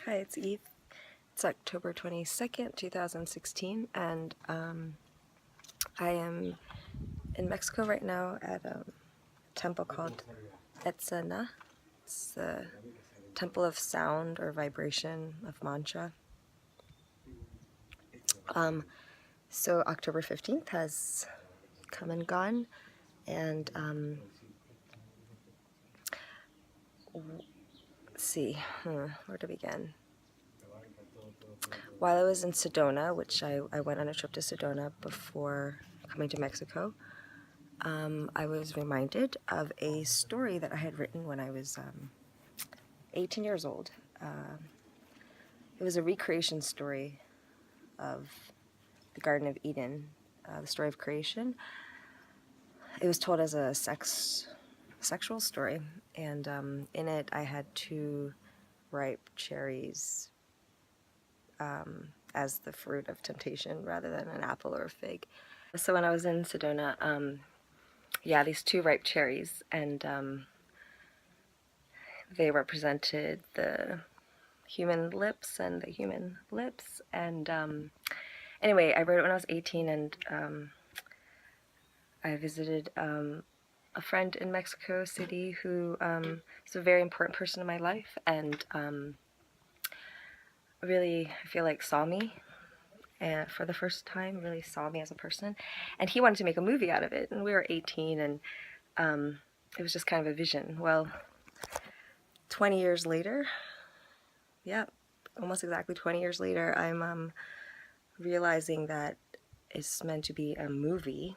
Hi, it's Eve. It's October 22nd, 2016, and I am in Mexico right now at a temple called Etzana. It's the temple of sound or vibration of mantra. So October 15th has come and gone, and let's see, where to begin? While I was in Sedona, which I went on a trip to Sedona before coming to Mexico, I was reminded of a story that I had written when I was 18 years old. It was a recreation story of the Garden of Eden, the story of creation. It was told as a sexual story, and in it I had two ripe cherries as the fruit of temptation rather than an apple or a fig. So when I was in Sedona, these two ripe cherries, and they represented the human lips and the human lips. And anyway, I wrote it when I was 18, and I visited a friend in Mexico City who is a very important person in my life, and really, I feel like, saw me. And for the first time, really saw me as a person. And he wanted to make a movie out of it. And we were 18, and it was just kind of a vision. Well, 20 years later, almost exactly 20 years later, I'm realizing that it's meant to be a movie.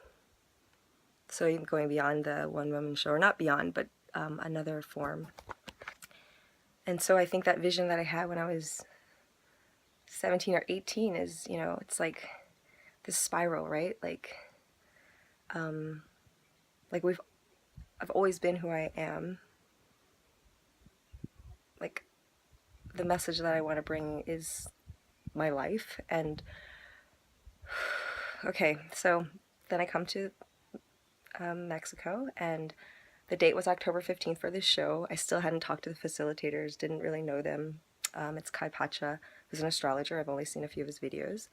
So even going beyond the one-woman show, or not beyond, but another form. And so I think that vision that I had when I was 17 or 18 is, it's like this spiral, right? I've always been who I am. Like, the message that I want to bring is my life. And okay, so then I come to Mexico, and the date was October 15th for this show. I still hadn't talked to the facilitators, didn't really know them. It's Kai Pacha, who's an astrologer. I've only seen a few of his videos.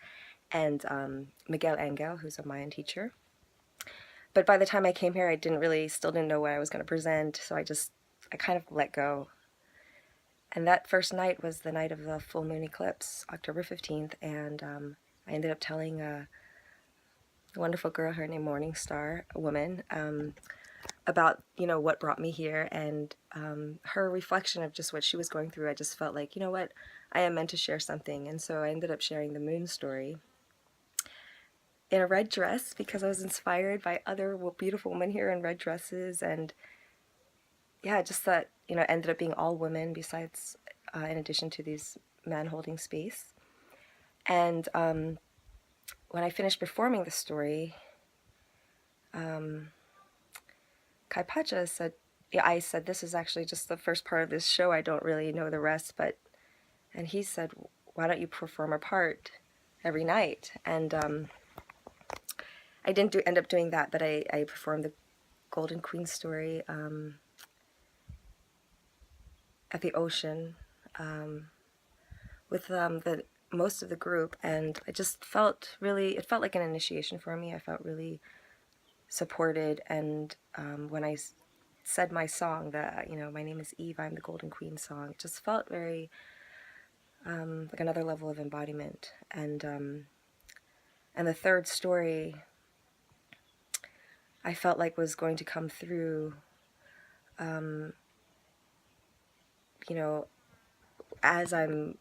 And Miguel Angel, who's a Mayan teacher. But by the time I came here, I still didn't know what I was going to present, so I kind of let go. And that first night was the night of the full moon eclipse, October 15th, and I ended up telling a wonderful girl, her name Morningstar, a woman, about, what brought me here, and her reflection of just what she was going through. I just felt like, what, I am meant to share something. And so I ended up sharing the moon story in a red dress, because I was inspired by other beautiful women here in red dresses. And yeah, just that, ended up being all women, besides, in addition to these men holding space. And when I finished performing the story, Kai Pacha said, I said, this is actually just the first part of this show. I don't really know the rest, and he said, why don't you perform a part every night? And I didn't end up doing that, but I performed the Golden Queen story at the ocean with most of the group, and I just felt it felt like an initiation for me. I felt really supported, and when I said my song, that my name is Eve, I'm the Golden Queen song, it just felt very like another level of embodiment. And the third story, I felt like was going to come through, as I'm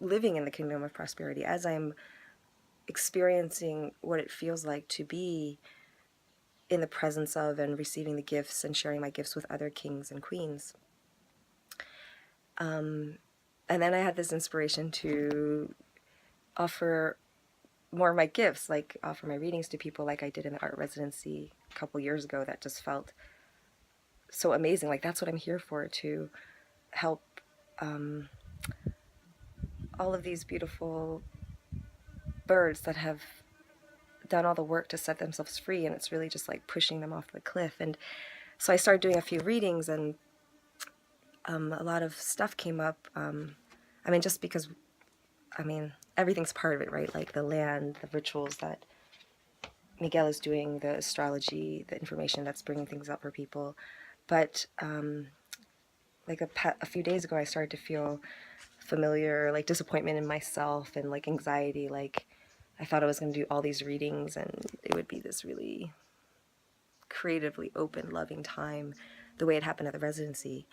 living in the kingdom of prosperity, as I'm experiencing what it feels like to be in the presence of and receiving the gifts and sharing my gifts with other kings and queens. And then I had this inspiration to offer more of my gifts, like offer my readings to people like I did in the art residency a couple years ago. That just felt so amazing. Like, that's what I'm here for, to help all of these beautiful birds that have done all the work to set themselves free, and it's really just like pushing them off the cliff. And so I started doing a few readings, and a lot of stuff came up I mean, just because, I mean, everything's part of it, right? Like the land, the rituals that Miguel is doing, the astrology, the information that's bringing things up for people. But like a few days ago, I started to feel familiar, like disappointment in myself and like anxiety. Like I thought I was going to do all these readings and it would be this really creatively open, loving time, the way it happened at the residency.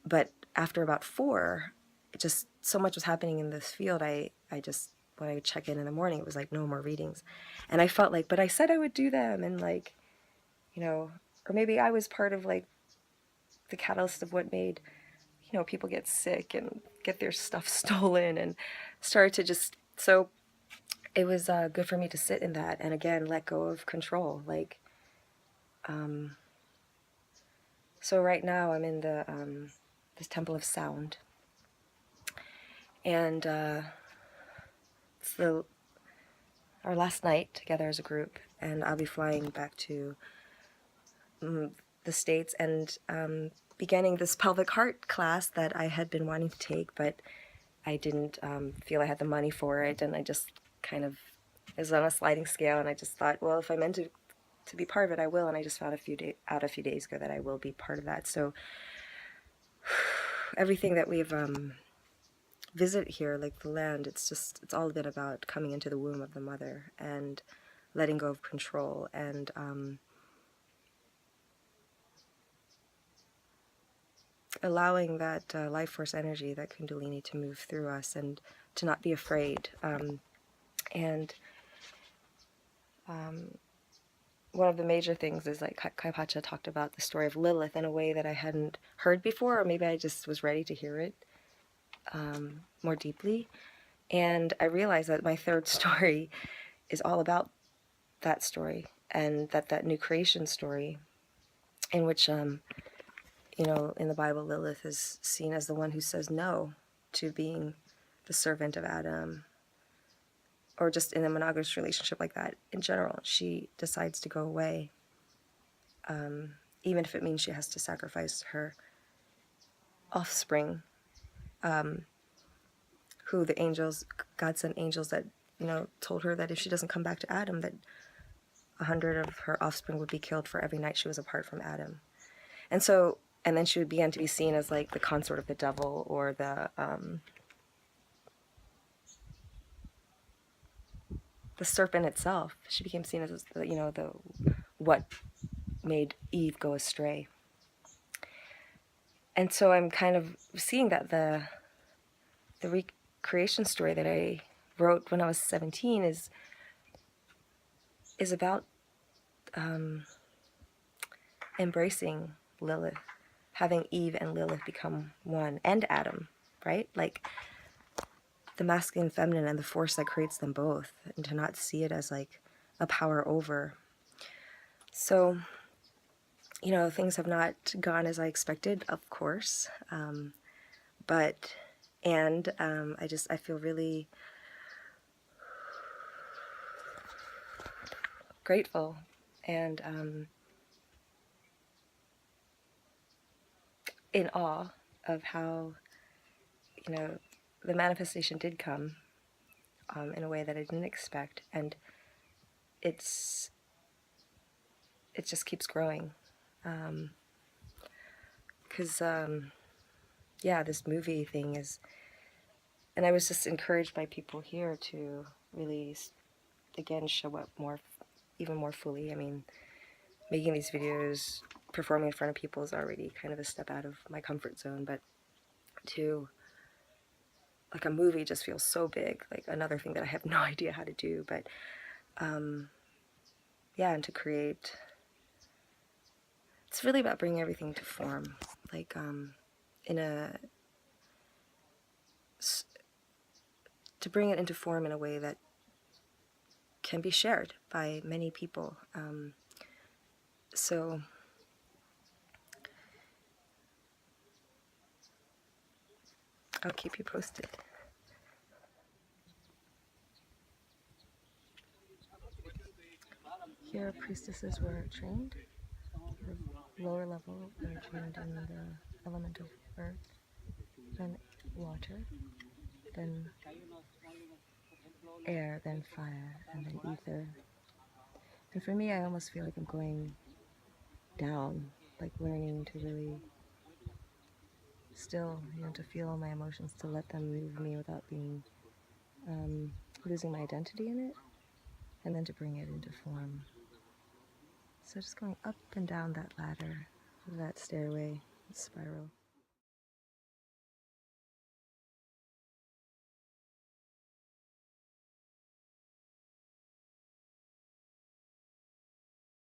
But after about 4, it just so much was happening in this field. I just, when I would check in the morning, it was like no more readings, and I felt like, but I said I would do them, and like, you know, or maybe I was part of like the catalyst of what made, you know, people get sick and get their stuff stolen and start to just, so it was good for me to sit in that and again let go of control. Like so right now I'm in the this temple of sound, and it's our last night together as a group, and I'll be flying back to the States and beginning this pelvic heart class that I had been wanting to take, but I didn't feel I had the money for it, and I just kind of, it was on a sliding scale, and I just thought, well, if I meant to be part of it, I will, and I just found a few days ago that I will be part of that. So everything that we've visit here, like the land, it's all been about coming into the womb of the mother and letting go of control and allowing that life force energy, that kundalini, to move through us and to not be afraid. And one of the major things is, like Kai Pacha talked about the story of Lilith in a way that I hadn't heard before, or maybe I just was ready to hear it more deeply. And I realized that my third story is all about that story, and that new creation story, in which you know, in the Bible, Lilith is seen as the one who says no to being the servant of Adam, or just in a monogamous relationship like that in general. She decides to go away, even if it means she has to sacrifice her offspring, who the angels, God sent angels that, you know, told her that if she doesn't come back to Adam, that 100 of her offspring would be killed for every night she was apart from Adam. And so, and then she would begin to be seen as like the consort of the devil, or the serpent itself. She became seen as, you know, the what made Eve go astray. And so I'm kind of seeing that the recreation story that I wrote when I was 17 is about embracing Lilith, having Eve and Lilith become one, and Adam, right? Like the masculine and feminine and the force that creates them both, and to not see it as like a power over. So, you know, things have not gone as I expected, of course, but I feel really grateful and in awe of how, you know, the manifestation did come in a way that I didn't expect, and it just keeps growing, because yeah, this movie thing is, and I was just encouraged by people here to really again show up more, even more fully. I mean, making these videos, performing in front of people is already kind of a step out of my comfort zone, but to, like, a movie just feels so big, like another thing that I have no idea how to do. But yeah, and to create, it's really about bringing everything to form, like to bring it into form in a way that can be shared by many people. So I'll keep you posted. Here, priestesses were trained. The lower level were trained in the element of earth and water. then air, then fire, and then ether. And for me, I almost feel like I'm going down, like learning to really still, to feel all my emotions, to let them move me without being, losing my identity in it, and then to bring it into form. So just going up and down that ladder, that stairway, spiral.